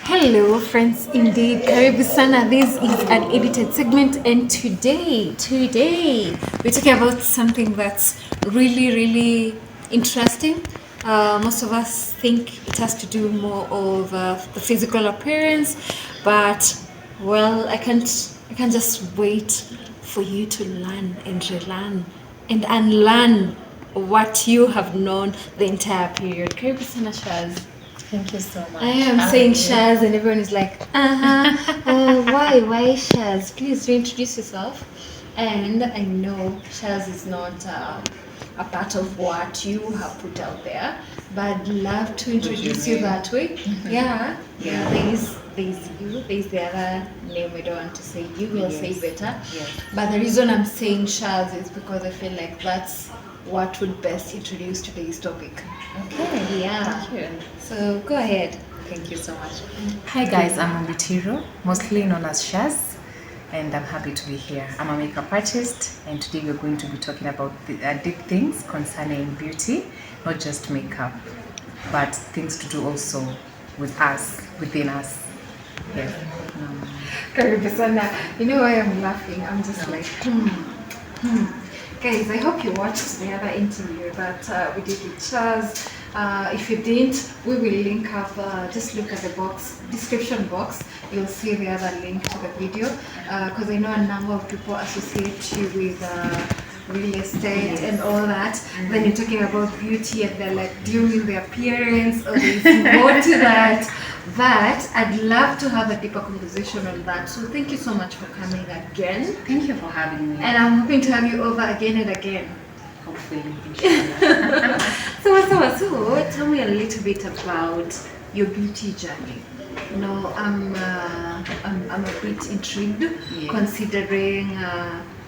Hello, friends. Indeed, karibu sana. This is an edited segment, and today we're talking about something that's really interesting. Most of us think it has to do more of the physical appearance, but well, I can't just wait for you to learn and relearn and unlearn what you have known the entire period. Karibu sana, Shaz. Thank you so much. I am saying Shaz, and everyone is like, why Shaz? Please reintroduce yourself. And I know Shaz is not a part of what you have put out there, but I'd love to introduce you that way. Yeah. There's you, there's the other name I don't want to say, you will say better. Yes. But the reason I'm saying Shaz is because I feel like that's what would best introduce today's topic. Okay. Yeah. Thank you. So go ahead. Thank you so much. Hi guys, I'm Mumbi Tiru, mostly known as Shaz, and I'm happy to be here. I'm a makeup artist, and today we're going to be talking about deep things concerning beauty, not just makeup, but things to do also with us, within us. Yes. Karibu sana. You know why I'm laughing? I'm just like, Guys, I hope you watched the other interview that we did with Chaz. If you didn't, we will link up, just look at the description box. You'll see the other link to the video. Because I know a number of people associate you with real estate and all that. Then you're talking about beauty and they're like doing the appearance or there's more to that. But I'd love to have a deeper conversation on that. So thank you so much for coming again. Thank you for having me. And I'm hoping to have you over again and again. Hopefully, inshallah. So tell me a little bit about your beauty journey. You know, I'm a bit intrigued, considering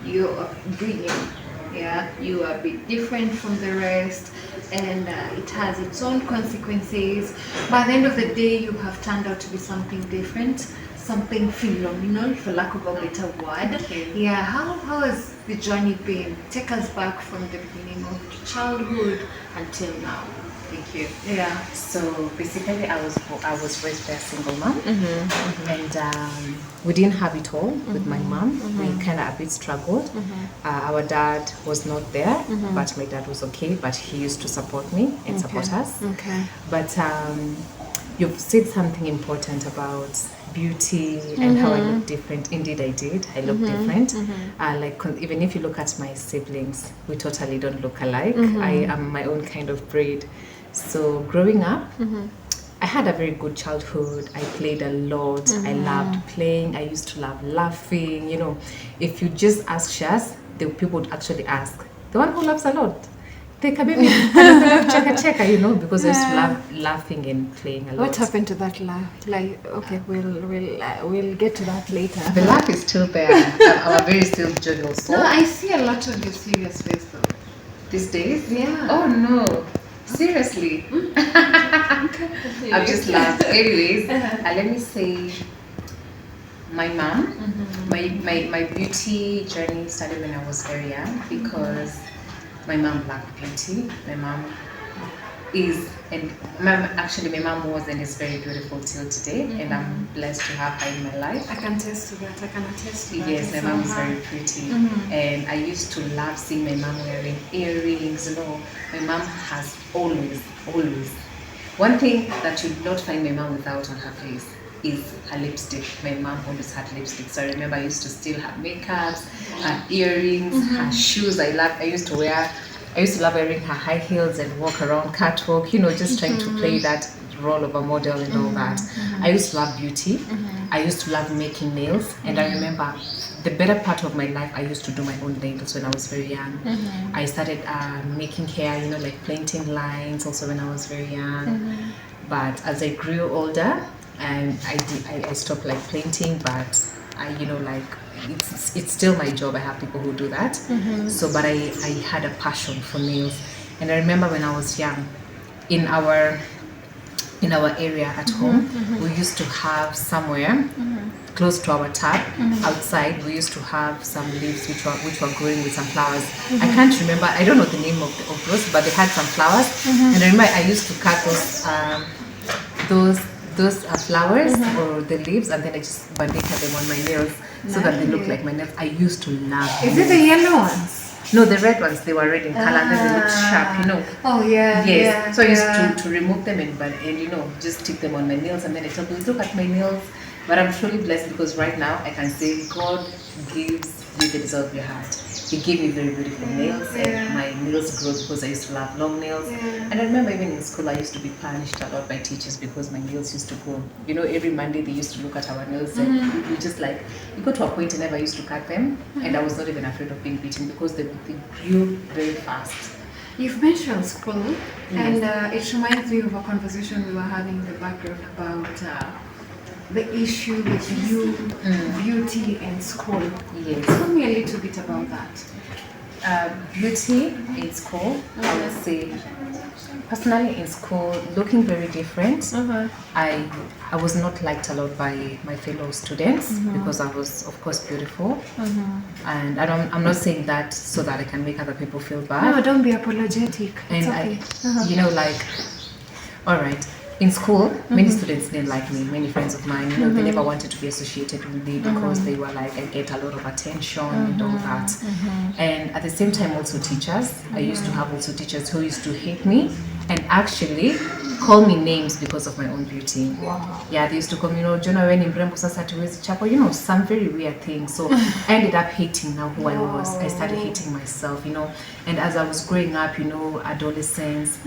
your upbringing. Yeah, you are a bit different from the rest, and it has its own consequences. By the end of the day, you have turned out to be something different, something phenomenal, for lack of a better word. Okay. Yeah, how has the journey been? Take us back from the beginning of your childhood until now. Thank you. Yeah. So basically, I was raised by a single mom, and we didn't have it all with my mom. We kind of a bit struggled. Our dad was not there, but my dad was okay. But he used to support me and support us. Okay. But you've said something important about beauty and how I look different. Indeed, I did. I look different. Even if you look at my siblings, we totally don't look alike. I am my own kind of breed. So growing up, I had a very good childhood. I played a lot. I loved playing. I used to love laughing. You know, if you just ask Shaz, the people would actually ask, the one who laughs a lot. Take a baby, checker, you know, because I used to love laughing and playing a lot. What happened to that laugh? Like, okay, we'll get to that later. The laugh is still there. I'm a very still jovial soul. No, I see a lot of your serious face though. These days? Yeah. Oh no. Seriously. I've just laughed. Anyways, let me say my mom, my beauty journey started when I was very young because my mom loved beauty. My mom is, and my mom was and is very beautiful till today, and I'm blessed to have her in my life. I can attest to that. I can attest to that. Yes, my mom is very pretty, and I used to love seeing my mom wearing earrings. You know, my mom has always. One thing that you not find my mom without on her face is her lipstick. My mom always had lipstick, so I remember I used to steal her makeups, her earrings, her shoes. I used to love wearing her high heels and walk around catwalk, you know, just trying to play that role of a model and all that. I used to love beauty. I used to love making nails, and I remember the better part of my life, I used to do my own nails when I was very young. I started making hair, you know, like painting lines also when I was very young. But as I grew older, and I stopped like painting, but I, you know, like it's still my job. I have people who do that. So, but I had a passion for nails, and I remember when I was young, in our area at home, we used to have somewhere close to our tap outside. We used to have some leaves which were growing with some flowers. I can't remember. I don't know the name of those, but they had some flowers. And I remember I used to cut those those flowers or the leaves, and then I just bandita them on my nails so that they look like my nails. I used to love Is it the yellow ones? No, the red ones, they were red in color, and then they looked sharp, you know. Oh, yeah. Yes. Yeah, So I used to remove them and, you know, just stick them on my nails, and then I tell people, look at my nails. But I'm truly blessed because right now I can say God gives you the desire of your heart. He gave me very beautiful nails, and my nails grew because I used to love long nails. And I remember even in school I used to be punished a lot by teachers because my nails used to grow. You know, every Monday they used to look at our nails and we just like, it got to a point I never used to cut them, and I was not even afraid of being beaten because they grew very fast. You've mentioned school, and it reminds me of a conversation we were having in the background about the issue with you, beauty and school. Yes. Tell me a little bit about that. Beauty in school, I would say, personally in school, looking very different. I was not liked a lot by my fellow students because I was, of course, beautiful. And I'm not saying that so that I can make other people feel bad. No, don't be apologetic. It's And okay. you know, like, all right. In school, many students didn't like me. Many friends of mine, you know, they never wanted to be associated with me because they were like, I get a lot of attention and all that. And at the same time, also teachers. I used to have also teachers who used to hate me and actually call me names because of my own beauty. Wow. Yeah, they used to call me, you know, Jonah, when in Brembo sasa tuwezi chako, you know, some very weird things. So I ended up hating now who I was. I started hating myself, you know. And as I was growing up, you know, adolescence,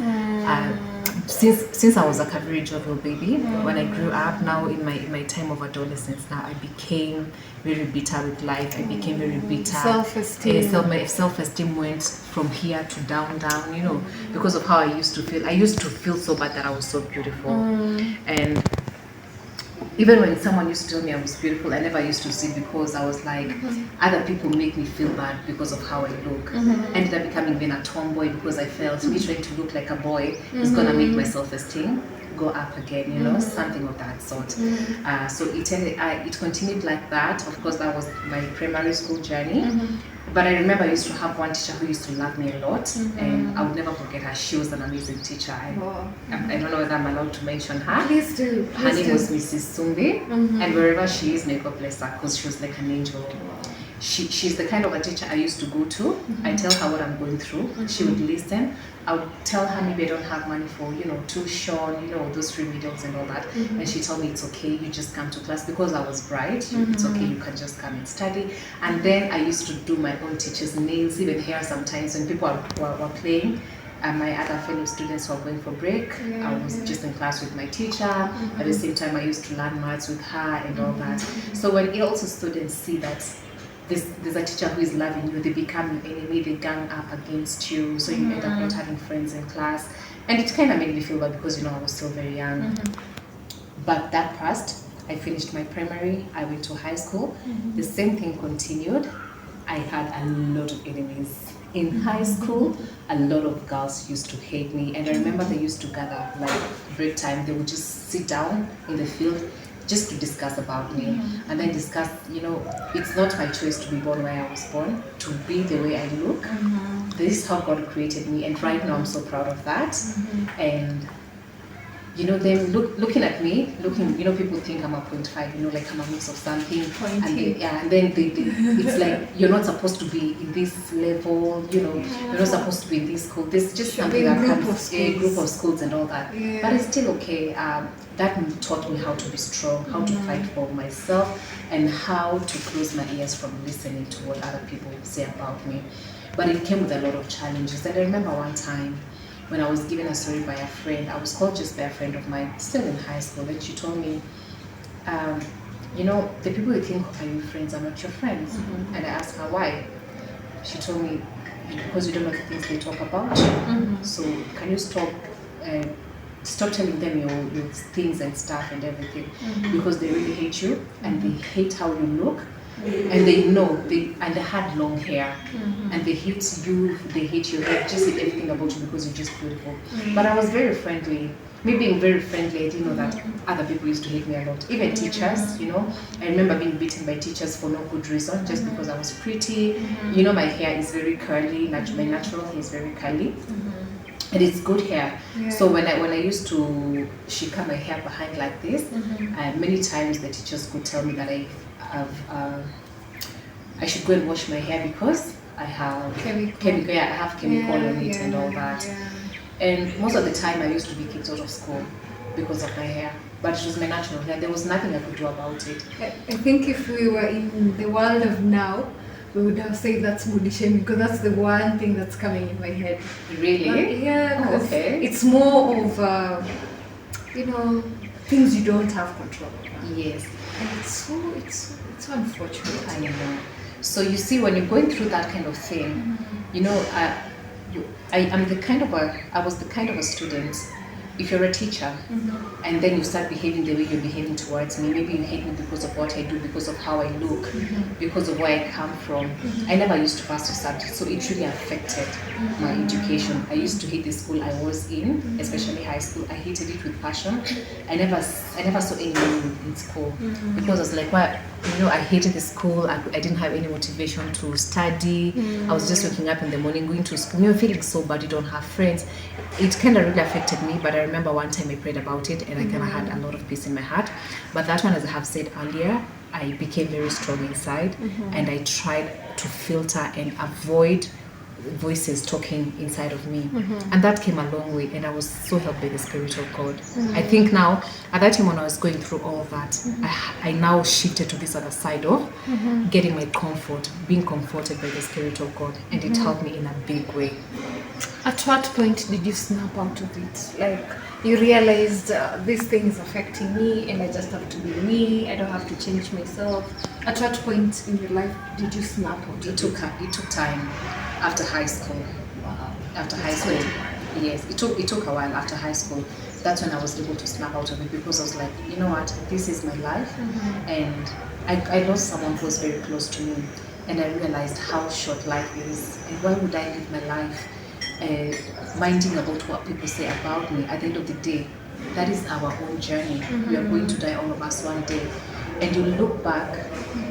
since I was a very jovial baby, when I grew up, now in my time of adolescence, now I became very bitter with life. I became very bitter. Self-esteem. My self-esteem went from here to down, you know, because of how I used to feel. I used to feel so bad that I was so beautiful. And even when someone used to tell me I was beautiful, I never used to see because I was like, other people make me feel bad because of how I look. I ended up becoming being a tomboy because I felt me trying to look like a boy is gonna make my self-esteem go up again, you know, something of that sort. So it continued like that. Of course, that was my primary school journey. But I remember I used to have one teacher who used to love me a lot, and I would never forget her. She was an amazing teacher. I don't know whether I'm allowed to mention her. Please do. Her name was Mrs. Sumbi, and wherever she is, may God bless her, because she was like an angel. She's the kind of a teacher I used to go to. I tell her what I'm going through. She would listen. I would tell her maybe I don't have money for, you know, tuition, you know, those remedials and all that. And she told me it's okay, you just come to class because I was bright. It's okay, you can just come and study. And then I used to do my own teacher's nails, even hair sometimes when people were playing. My other fellow students were going for break. I was just in class with my teacher. At the same time, I used to learn maths with her and all that. So when also students see that there's a teacher who is loving you, they become your enemy, they gang up against you, so you end up not having friends in class. And it kind of made me feel bad because, you know, I was still very young. But that passed. I finished my primary, I went to high school. The same thing continued. I had a lot of enemies. In high school, a lot of girls used to hate me. And I remember they used to gather, like break time, they would just sit down in the field just to discuss about me, and then discuss, you know, it's not my choice to be born where I was born, to be the way I look. This is how God created me, and right now I'm so proud of that. And you know, them looking at me, you know, people think I'm a 0.5, you know, like I'm a mix of something. And then they it's like, you're not supposed to be in this level, you know, you're not supposed to be in this school. There's just something that comes, a group of schools and all that. But it's still okay. That taught me how to be strong, how to fight for myself, and how to close my ears from listening to what other people say about me. But it came with a lot of challenges. And I remember one time, when I was given a story by a friend, I was called just by a friend of mine, still in high school, and she told me, you know, the people you think are your friends are not your friends. And I asked her why. She told me, because you don't know the things they talk about. So can you stop telling them your things and stuff and everything, because they really hate you and they hate how you look. And they know, they had long hair, and they hate you, they hate your hair, just hate everything about you because you're just beautiful. But I was very friendly. Me being very friendly, I didn't know that other people used to hate me a lot. Even teachers, you know. I remember being beaten by teachers for no good reason, just because I was pretty. You know, my hair is very curly, my natural hair is very curly. and it's good hair. Yeah. So when I used to shika my hair behind like this, many times the teachers could tell me that I should go and wash my hair because I have chemical. Yeah, I have chemical on it and all that. Yeah. And most of the time I used to be kicked out of school because of my hair. But it was my natural hair. There was nothing I could do about it. I think if we were in the world of now, we would have said that's moody shaming because that's the one thing that's coming in my head. Really? Yeah. Oh, okay. It's more of things you don't have control over. Yes. And it's so unfortunate. I know. So you see, when you're going through that kind of thing, you know, I was the kind of a student. If you're a teacher and then you start behaving the way you're behaving towards me, maybe you hate me because of what I do, because of how I look, because of where I come from. I never used to pass the subject, so it really affected my education. I used to hate the school I was in, especially high school. I hated it with passion. I never saw anyone in school because I was like, well, I hated the school. I didn't have any motivation to study. I was just waking up in the morning, going to school, feeling so bad. You don't have friends. It kind of really affected me, but I remember one time I prayed about it and I kind of had a lot of peace in my heart. But that one, as I have said earlier, I became very strong inside and I tried to filter and avoid voices talking inside of me, and that came a long way, and I was so helped by the Spirit of God. I think now, at that time when I was going through all that, I now shifted to this other side of getting my comfort, being comforted by the Spirit of God, and it helped me in a big way. At what point did you snap out of it? Like, you realized this thing is affecting me and I just have to be me, I don't have to change myself. At what point in your life did you snap out? It took time after high school. Wow. After high school, yes, it took a while after high school. That's when I was able to snap out of it because I was like, you know what, this is my life, and I lost someone who was very close to me, and I realized how short life is, and why would I live my life minding about what people say about me? At the end of the day, that is our own journey. We are going to die, all of us, one day. And you look back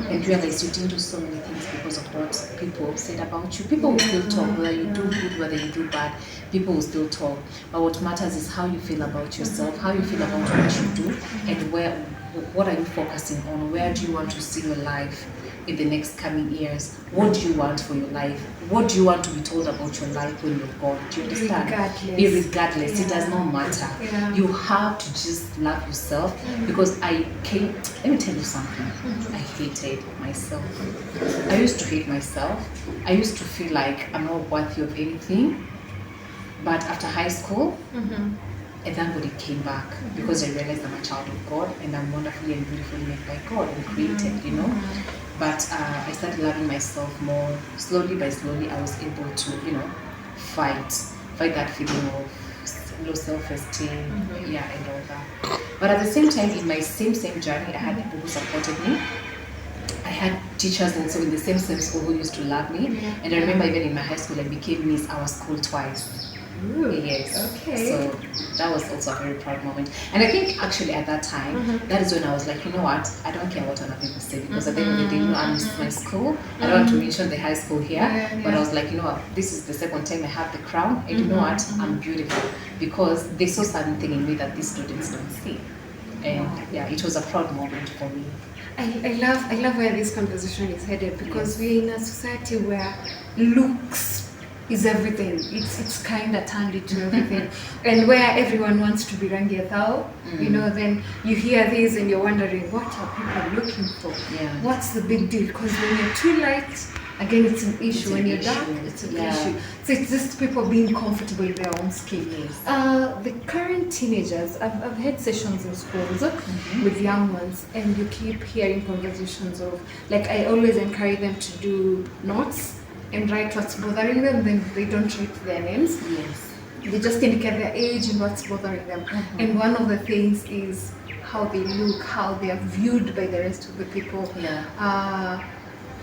and realize you didn't do so many things because of what people said about you. People will still talk, whether you do good, whether you do bad, people will still talk. But what matters is how you feel about yourself, how you feel about what you do, and what are you focusing on? Where do you want to see your life in the next coming years? What do you want for your life? What do you want to be told about your life when you're gone? Do you understand? Regardless, it does not matter. Yeah. You have to just love yourself, because let me tell you something. I hated myself. I used to hate myself. I used to feel like I'm not worthy of anything. But after high school, and thank God it came back, because I realized I'm a child of God and I'm wonderfully and beautifully made by God and created, But I started loving myself more. Slowly by slowly, I was able to, fight that feeling of low self-esteem, and all that. But at the same time, in my same journey, I had people who supported me. I had teachers also in the same school who used to love me. And I remember even in my high school, I became Miss Our School twice. Ooh, yes. Okay. So that was also a very proud moment. And I think actually at that time, that is when I was like, you know what, I don't care what other people say, because at the end of the day, I'm my school. I don't want to mention the high school here, but I was like, you know what, this is the second time I have the crown, and you know what, I'm beautiful, because they saw something in me that these students don't see. And it was a proud moment for me. I love where this conversation is headed, because we're in a society where looks is everything. It's kind of turned into everything, and where everyone wants to be rangi thao, then you hear this and you're wondering, what are people looking for? What's the big deal? Because when you're too light, again, it's an issue. When you're dark, it's an issue. So it's just people being comfortable in their own skin. The current teenagers, I've had sessions in schools with young ones, and you keep hearing conversations of, like, I always encourage them to do notes and write what's bothering them. Then they don't write their names. They just indicate their age and what's bothering them. And one of the things is how they look, how they are viewed by the rest of the people. I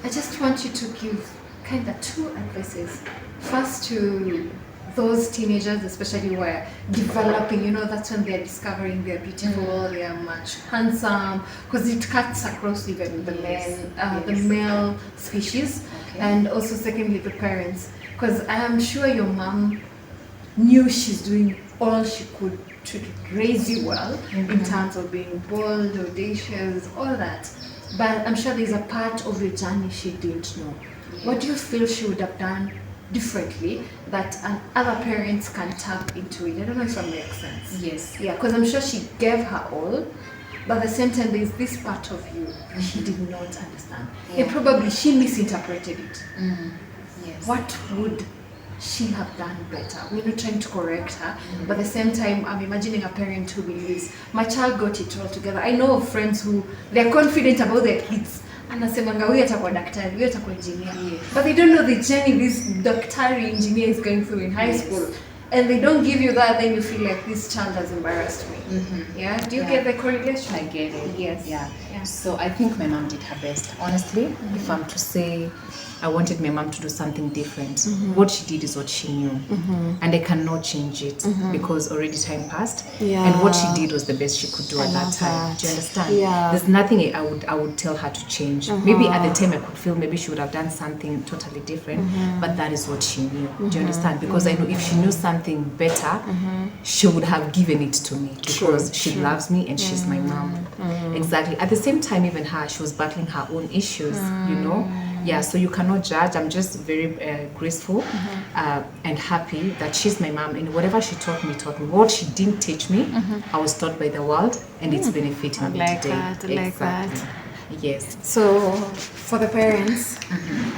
just want you to give kind of two advices. First, to those teenagers, especially who are developing, that's when they're discovering they're beautiful, they are much handsome, because it cuts across even the the male species. And also secondly, the parents, because I am sure your mom knew she's doing all she could to raise you well in terms of being bold, audacious, all that. But I'm sure there's a part of your journey she didn't know. What do you feel she would have done differently that other parents can tap into it? I don't know if that makes sense. Yes. Yeah, because I'm sure she gave her all, but at the same time, there's this part of you she did not understand. And probably she misinterpreted it. Yes. What would she have done better? We're not trying to correct her, but at the same time, I'm imagining a parent who believes, my child got it all together. I know of friends who, they're confident about their kids. Anasemanga huyu atakuwa daktari, huyu atakuwa engineer. But they don't know the journey this daktari engineer is going through in high school. And they don't give you that, then you feel like this child has embarrassed me. Yeah? Do you get the correlation? I get it. Yes. Yeah. So I think my mom did her best. Honestly, if I'm to say I wanted my mom to do something different, what she did is what she knew. And I cannot change it because already time passed. And what she did was the best she could do at that time. Do you understand? Yeah. There's nothing I would tell her to change. Maybe at the time I could feel maybe she would have done something totally different, but that is what she knew. Do you understand? Because I know if she knew something better, she would have given it to me because she loves me and she's my mom. Exactly. At the same time, even her, she was battling her own issues, you know. Yeah, so you cannot judge. I'm just very graceful and happy that she's my mom, and whatever she taught me. What she didn't teach me, I was taught by the world, and it's benefiting me today. I like that. Yes. So, for the parents,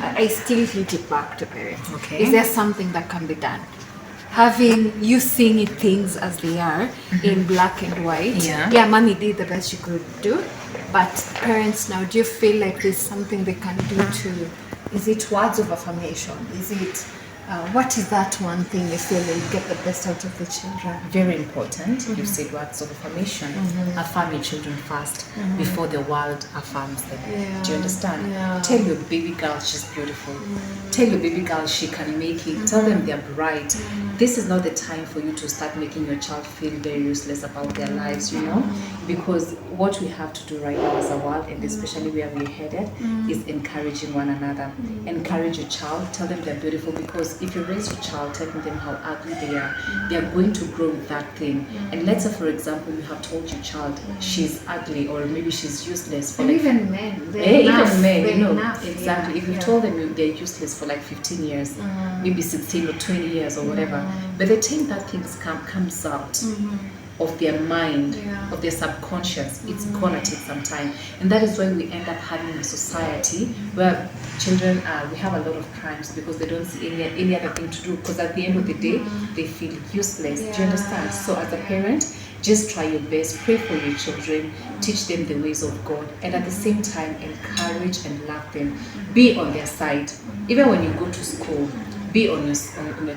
I still hit it back to parents. Okay. Is there something that can be done? Having you seeing it things as they are in black and white. Yeah, mommy did the best she could do. But parents now, do you feel like there's something they can do to, is it words of affirmation? Is it, what is that one thing you feel that you get the best out of the children? Very important. You said words of affirmation. Affirm your children first before the world affirms them. Do you understand? Tell your baby girl she's beautiful. Tell your baby girl she can make it. Tell them they're bright. This is not the time for you to start making your child feel very useless about their lives, you know? Because what we have to do right now as a world, and especially where we're headed, is encouraging one another. Encourage your child. Tell them they're beautiful, because if you raise your child telling them how ugly they are going to grow with that thing. And let's say, for example, you have told your child she's ugly or maybe she's useless for and like... even men. Even men, you know. Enough. Exactly. If you told them they're useless for like 15 years, maybe 16 or 20 years or whatever, by the time that thing comes out of their mind, of their subconscious, it's gonna take some time. And that is why we end up having a society where children, we have a lot of crimes because they don't see any other thing to do, because at the end of the day, they feel useless. Do you understand? So as a parent, just try your best, pray for your children, teach them the ways of God, and at the same time, encourage and love them. Be on their side. Even when you go to school, be on your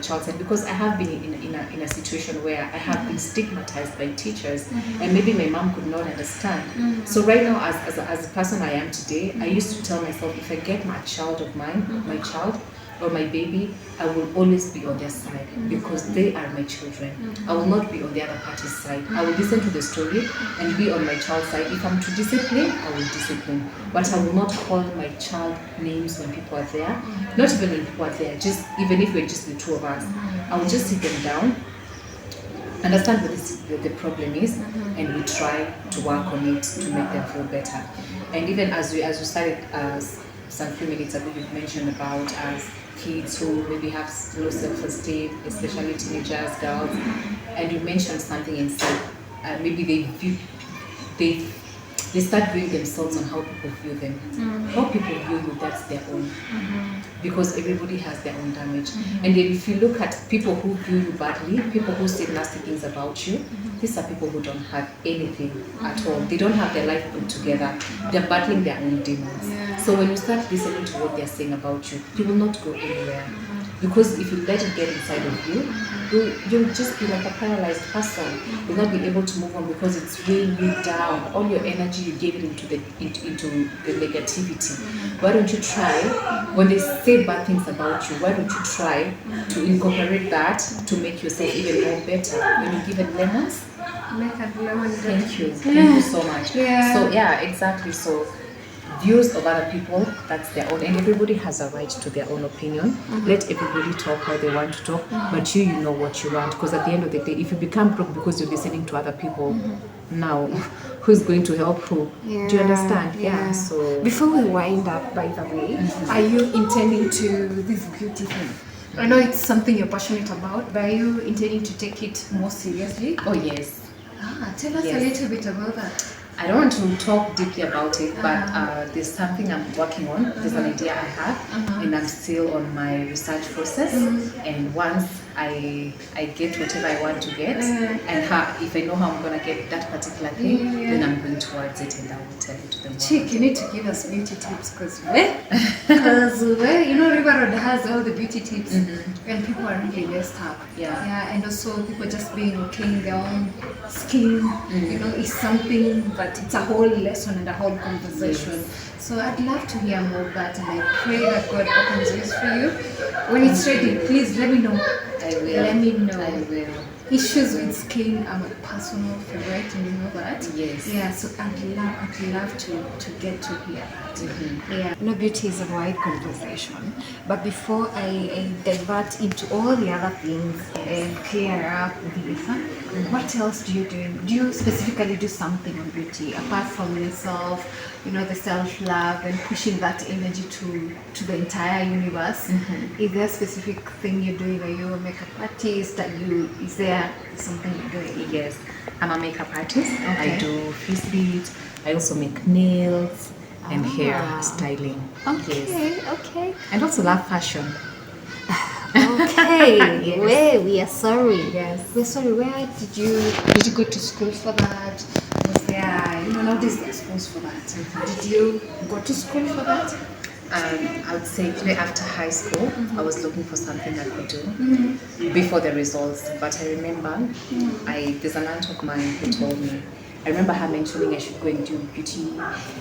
child's side, because I have been in a situation where I have been stigmatized by teachers, and maybe my mom could not understand. So right now, as a person I am today, I used to tell myself, if I get my child of mine, my child or my baby, I will always be on their side, because they are my children. I will not be on the other party's side. I will listen to the story and be on my child's side. If I'm to discipline, I will discipline. But I will not call my child names when people are there. Not even when people are there, just even if we're just the two of us. I will just sit them down, understand what the problem is, and we try to work on it to make them feel better. And even as we started some few minutes ago, you mentioned about kids who maybe have low self-esteem, especially teenagers, girls, and you mentioned something and said maybe they start viewing themselves on how people view them. How people view you, that's their own. Because everybody has their own damage. And then if you look at people who view you badly, people who say nasty things about you, these are people who don't have anything at all. They don't have their life put together. They're battling their own demons. So when you start listening to what they're saying about you, you will not go anywhere. Because if you let it get inside of you, you'll just be like a paralyzed person. You'll not be able to move on because it's weighing you down. All your energy you gave it into the negativity. Why don't you try, when they say bad things about you, why don't you try to incorporate that to make yourself even more better? When you give it lemons, Make a lemon. thank you so much. So yeah, exactly. So views of other people, that's their own, and everybody has a right to their own opinion. Let everybody talk how they want to talk, but you know what you want, because at the end of the day, if you become broke because you're listening to other people, now who's going to help who? Yeah, do you understand? yeah. So Before we wind up, by the way, are you intending to this beauty thing? I know it's something you're passionate about, but are you intending to take it more seriously? oh yes, Tell us a little bit about that. I don't want to talk deeply about it, but there's something I'm working on. There's an idea I have, and I'm still on my research process. And once I get whatever I want to get, and if I know how I'm gonna get that particular thing, then I'm going towards it, and I will tell it to the world. Chick, you need to give us beauty tips, because you know, River Road has all the beauty tips, and people are really messed up. Yeah, and also people just being okay in their own skin, you know, is something, but it's a whole lesson and a whole conversation. So I'd love to hear more of that, and I pray that God opens ears for you. When it's ready, please let me know. I will. Let me know. I will. Issues with skin are my personal favorite, and you know that. Yes. Yeah, so I'd love to get to hear that. Yeah. No, beauty is a wide conversation, but before I divert into all the other things and clear up with Lisa, what else do you do? Do you specifically do something on beauty apart from yourself? You know, the self-love and pushing that energy to the entire universe. Is there a specific thing you're doing? Are you a makeup artist? Is there something you're doing? Yes, I'm a makeup artist. I do face beads. I also make nails and hair styling. Okay. And also love fashion. Okay. Where we are sorry. Yes. We're sorry. Where did you go to school for that? Was there, you know, nowadays there's schools for that. Did you go to school for that? I would say after high school, I was looking for something I could do before the results. But I remember there's an aunt of mine who told me, I remember her mentioning I should go and do beauty,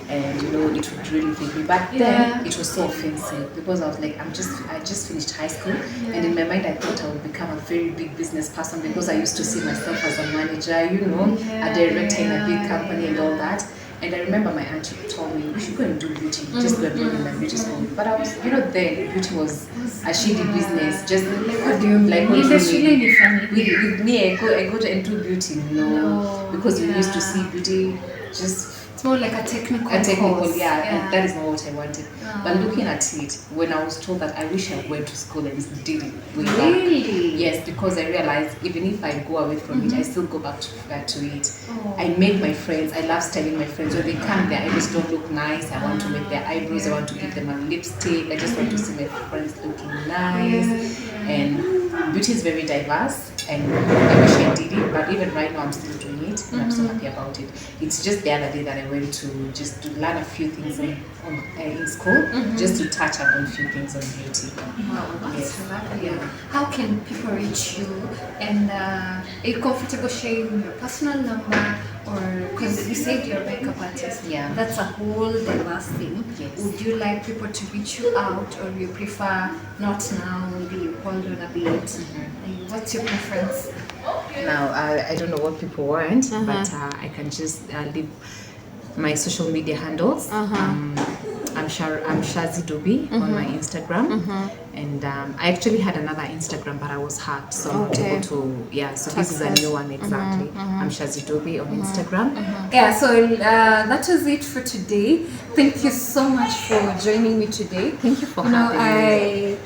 and you know, it would really fit me. But then it was so offensive, because I was like, I just finished high school, and in my mind I thought I would become a very big business person, because I used to see myself as a manager, you know, a director in a big company and all that. And I remember my auntie told me, you should go and do beauty, just go and do in my beauty school. But I was, you know, then beauty was a shitty business. Just what do you like? What do you mean? With me, I go and do beauty. No, because we used to see beauty just. It's more like a technical course. And that is not what I wanted. But looking at it, when I was told that, I wish I went to school and did it way back. Really? Yes, because I realized even if I go away from it, I still go back to it. I make my friends. I love styling my friends. When they come, their eyebrows don't look nice. I want to make their eyebrows. I want to give them a lipstick. I just want to see my friends looking nice. And beauty is very diverse, and I wish I did it, but even right now I'm still doing it, and I'm so happy about it. It's just the other day that I went to just to learn a few things in school, just to touch up on a few things on beauty. Wow, that's lovely. How can people reach you? And are you comfortable sharing your personal number? Or because you said you're a makeup artist, that's a whole diverse thing. Would you like people to reach you out, or you prefer not now, maybe you hold on a bit? What's your preference? Now, I don't know what people want, but I can just leave my social media handles. I'm Shazi Dobi on my Instagram, and I actually had another Instagram, but I was hacked, so I'm not able to. So this is a new one exactly. I'm Shazi Dobi on Instagram. Yeah, so that was it for today. Thank you so much for joining me today. Thank you for having me.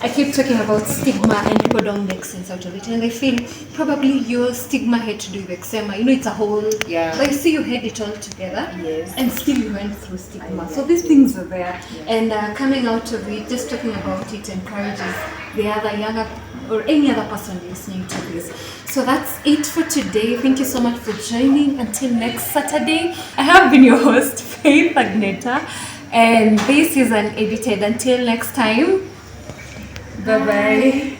I keep talking about stigma and people don't make sense out of it, and I feel probably your stigma had to do with eczema. You know, it's a whole. But you see, you had it all together, and still you went through stigma. So these things are there, and coming out of it, just talking about it encourages the other younger or any other person listening to this. So that's it for today. Thank you so much for joining. Until next Saturday, I have been your host, Faith Agnetta, and this is an edited. Until next time. Bye-bye.